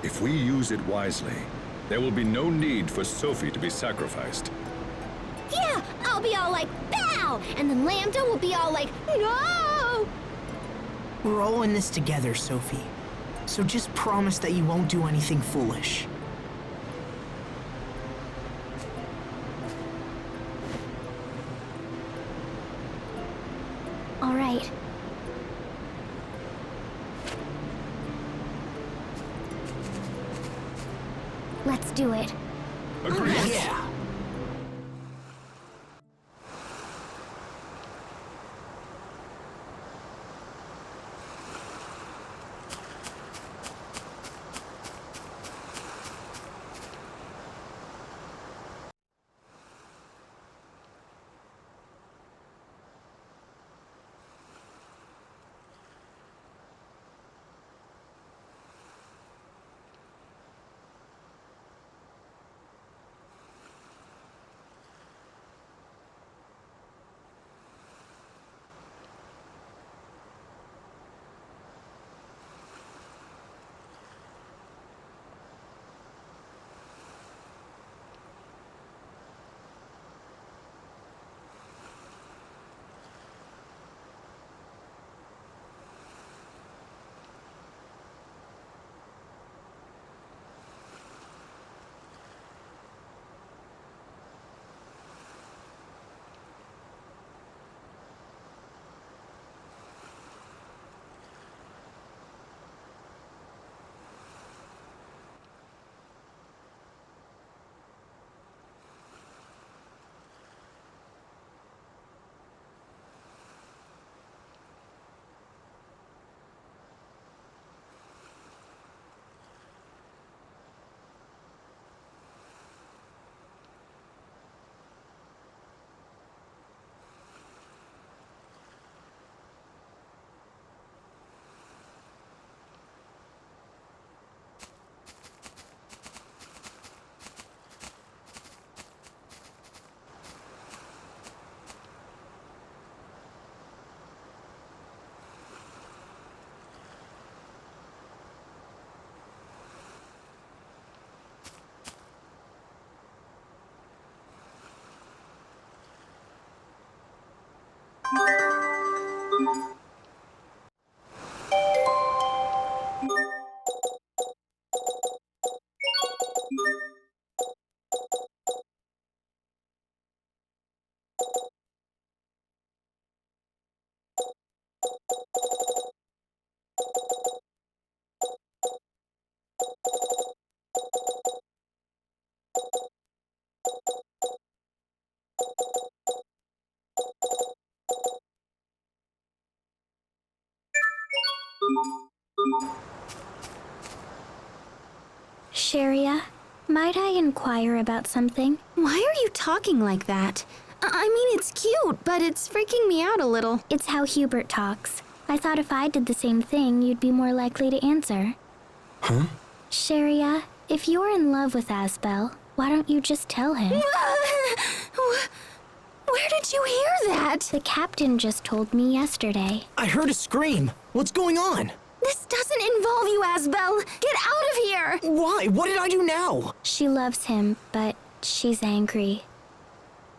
If we use it wisely, there will be no need for Sophie to be sacrificed. Yeah, I'll be all like, "Bow!" And then Lambda will be all like, "No!" We're all in this together, Sophie. So just promise that you won't do anything foolish. All right. Let's do it. Agreed. Yeah. Sharia, might I inquire about something? Why are you talking like that? I mean, it's cute, but it's freaking me out a little. It's how Hubert talks. I thought if I did the same thing, you'd be more likely to answer. Huh? Sharia, if you're in love with Asbel, why don't you just tell him? Where did you hear that? The captain just told me yesterday. I heard a scream. What's going on? This doesn't involve you, Asbel. Get out of here! Why? What did I do now? She loves him, but she's angry.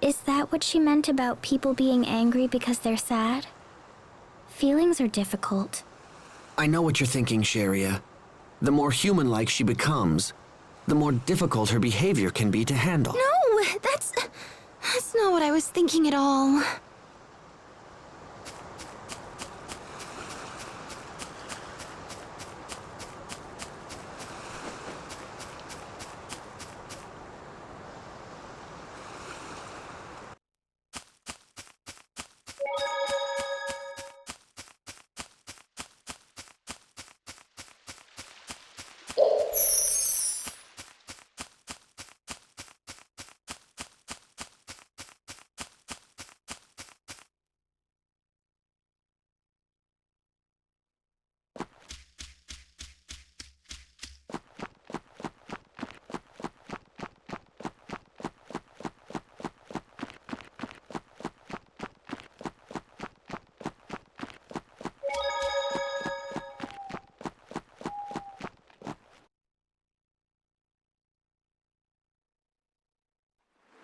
Is that what she meant about people being angry because they're sad? Feelings are difficult. I know what you're thinking, Sharia. The more human-like she becomes, the more difficult her behavior can be to handle. No, that's not what I was thinking at all.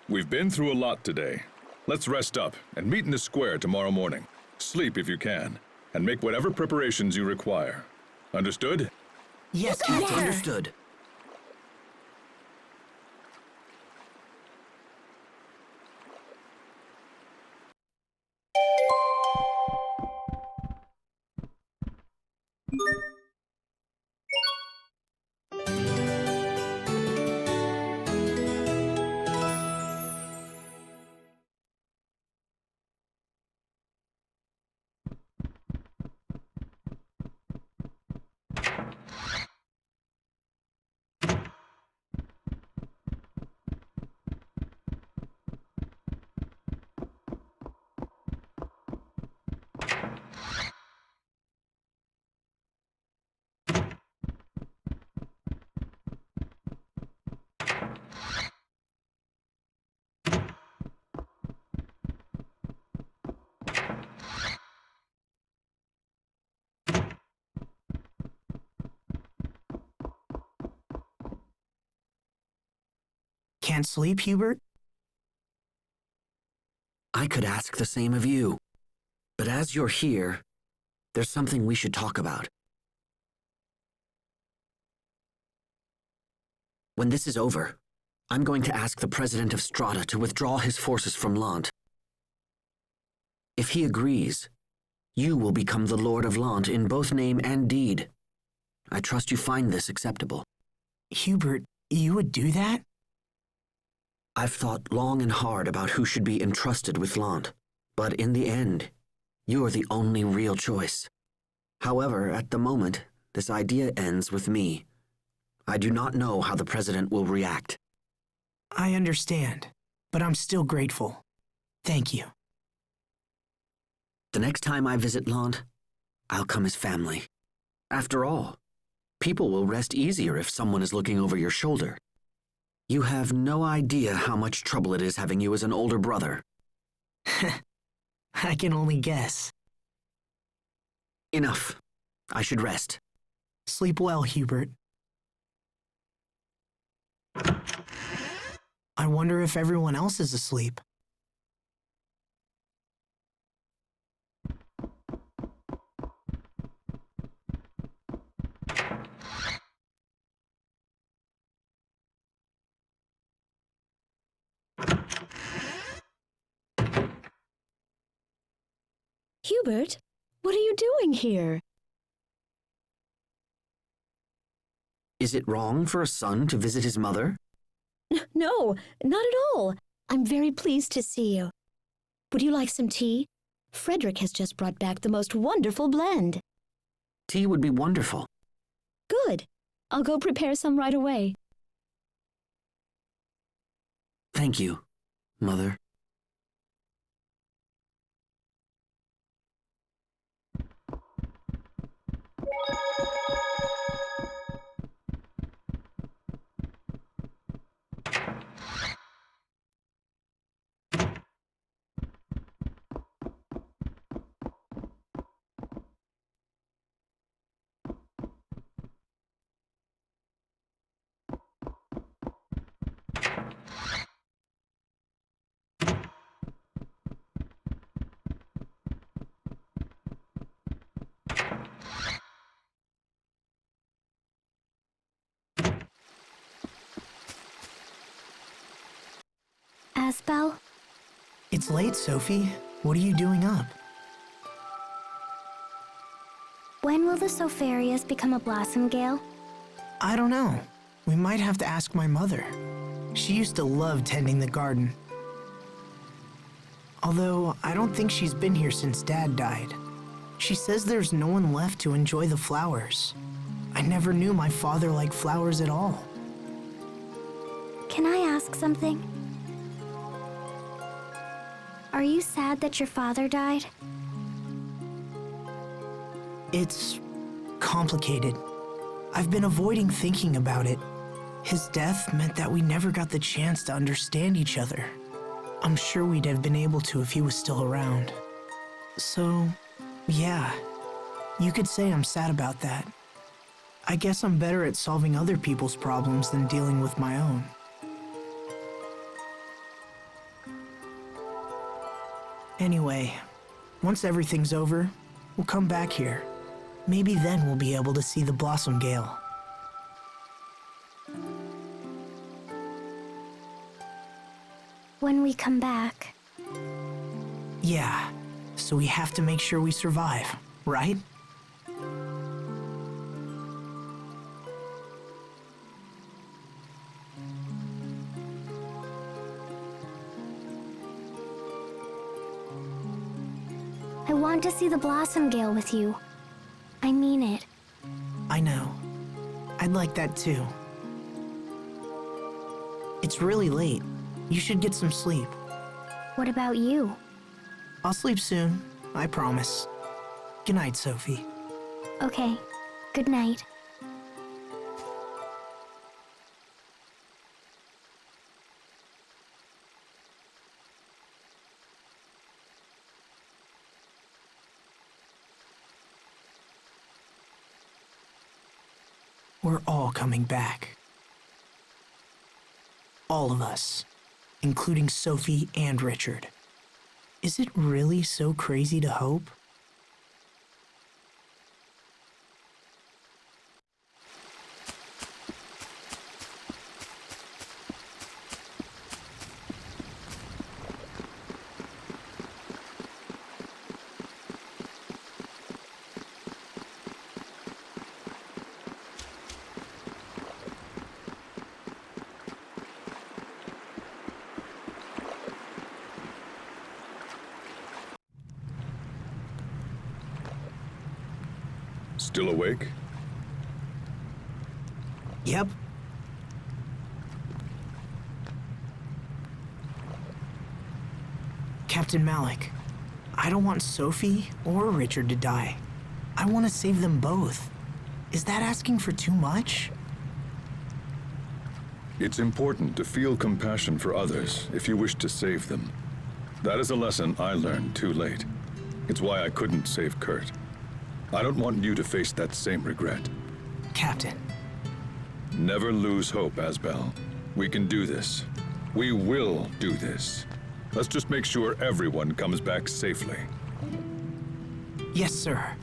We've been through a lot today. Let's rest up and meet in the square tomorrow morning. Sleep if you can, and make whatever preparations you require. Understood? Yes, Captain. Understood. Can't sleep, Hubert? I could ask the same of you. But as you're here, there's something we should talk about. When this is over, I'm going to ask the president of Stratha to withdraw his forces from Lhant. If he agrees, you will become the Lord of Lhant in both name and deed. I trust you find this acceptable. Hubert, you would do that? I've thought long and hard about who should be entrusted with Lhant, but in the end, you're the only real choice. However, at the moment, this idea ends with me. I do not know how the president will react. I understand, but I'm still grateful. Thank you. The next time I visit Lhant, I'll come as family. After all, people will rest easier if someone is looking over your shoulder. You have no idea how much trouble it is having you as an older brother. I can only guess. Enough. I should rest. Sleep well, Hubert. I wonder if everyone else is asleep. Hubert, what are you doing here? Is it wrong for a son to visit his mother? No, not at all. I'm very pleased to see you. Would you like some tea? Frederick has just brought back the most wonderful blend. Tea would be wonderful. Good. I'll go prepare some right away. Thank you, Mother. Asbel? It's late, Sophie. What are you doing up? When will the Sopharias become a blossom gale? I don't know. We might have to ask my mother. She used to love tending the garden. Although, I don't think she's been here since Dad died. She says there's no one left to enjoy the flowers. I never knew my father liked flowers at all. Can I ask something? Are you sad that your father died? It's complicated. I've been avoiding thinking about it. His death meant that we never got the chance to understand each other. I'm sure we'd have been able to if he was still around. So, yeah, you could say I'm sad about that. I guess I'm better at solving other people's problems than dealing with my own. Anyway, once everything's over, we'll come back here. Maybe then we'll be able to see the Blossom Gale. When we come back. Yeah, so we have to make sure we survive, right? I want to see the Blossom Gale with you. I mean it. I know. I'd like that too. It's really late. You should get some sleep. What about you? I'll sleep soon, I promise. Good night, Sophie. Okay. Good night. We're all coming back. All of us, including Sophie and Richard. Is it really so crazy to hope? Still awake? Yep. Captain Malik, I don't want Sophie or Richard to die. I want to save them both. Is that asking for too much? It's important to feel compassion for others if you wish to save them. That is a lesson I learned too late. It's why I couldn't save Kurt. I don't want you to face that same regret. Captain. Never lose hope, Asbel. We can do this. We will do this. Let's just make sure everyone comes back safely. Yes, sir.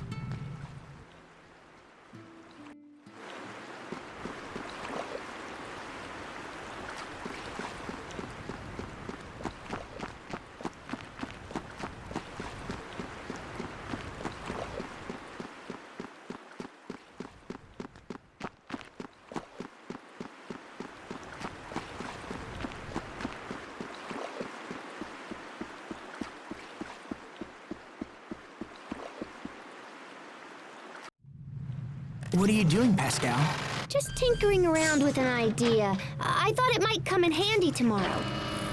What are you doing, Pascal? Just tinkering around with an idea. I thought it might come in handy tomorrow.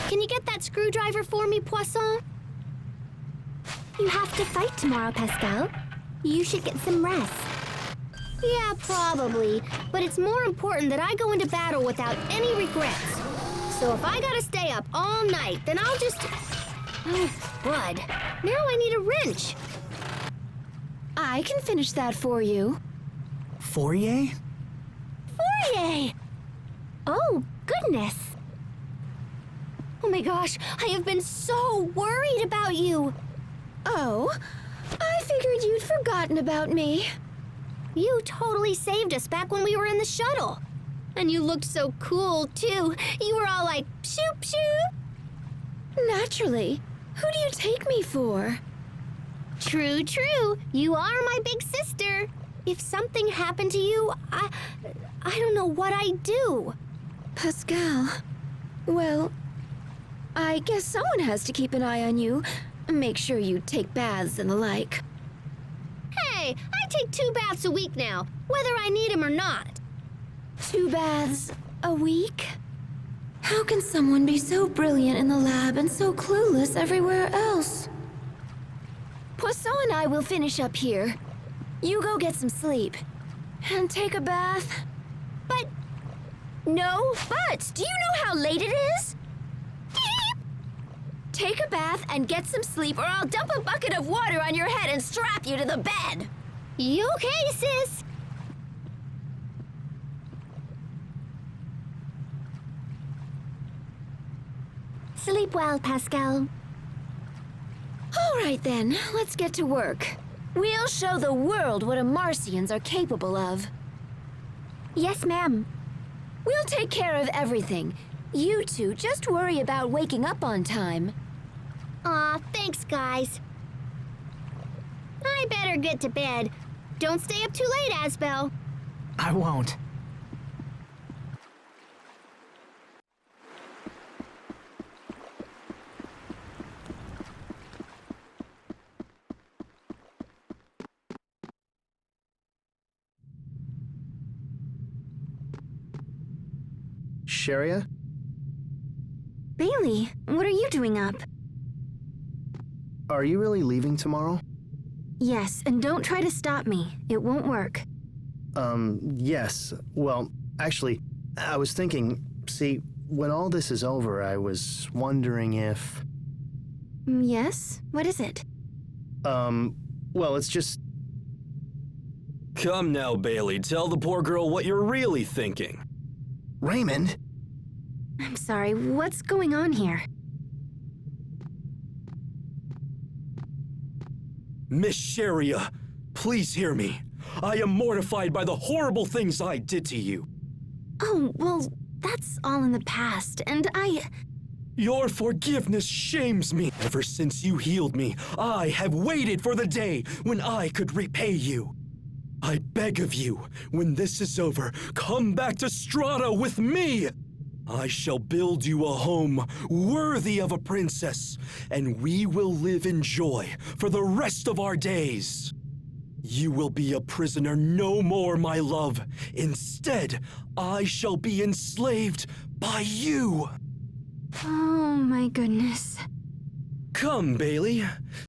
Can you get that screwdriver for me, Poisson? You have to fight tomorrow, Pascal. You should get some rest. Yeah, probably. But it's more important that I go into battle without any regrets. So if I gotta stay up all night, then I'll just... Oh, Bud. Now I need a wrench. I can finish that for you. Fourier? Fourier! Oh, goodness. Oh my gosh, I have been so worried about you. Oh, I figured you'd forgotten about me. You totally saved us back when we were in the shuttle. And you looked so cool, too. You were all like, shoop, shoop. Naturally. Who do you take me for? True, true. You are my big sister. If something happened to you, I don't know what I'd do. Pascal. Well, I guess someone has to keep an eye on you. Make sure you take baths and the like. Hey, I take 2 baths a week now, whether I need them or not. 2 baths a week? How can someone be so brilliant in the lab and so clueless everywhere else? Poisson and I will finish up here. You go get some sleep. And take a bath. But... No buts! Do you know how late it is? Take a bath and get some sleep, or I'll dump a bucket of water on your head and strap you to the bed. You okay, sis? Sleep well, Pascal. All right then, let's get to work. We'll show the world what Amarcians are capable of. Yes, ma'am. We'll take care of everything. You two just worry about waking up on time. Aw, thanks, guys. I better get to bed. Don't stay up too late, Asbel. I won't. Sharia? Bailey, what are you doing up? Are you really leaving tomorrow? Yes, and don't try to stop me. It won't work. Yes. Well, actually, I was thinking, see, when all this is over, I was wondering if... Yes? What is it? Well, it's just... Come now, Bailey, tell the poor girl what you're really thinking. Raymond? I'm sorry, what's going on here? Miss Sharia, please hear me. I am mortified by the horrible things I did to you. Oh, well, that's all in the past, and Your forgiveness shames me. Ever since you healed me, I have waited for the day when I could repay you. I beg of you, when this is over, come back to Stratha with me. I shall build you a home worthy of a princess, and we will live in joy for the rest of our days. You will be a prisoner no more, my love. Instead, I shall be enslaved by you. Oh my goodness. Come, Bailey.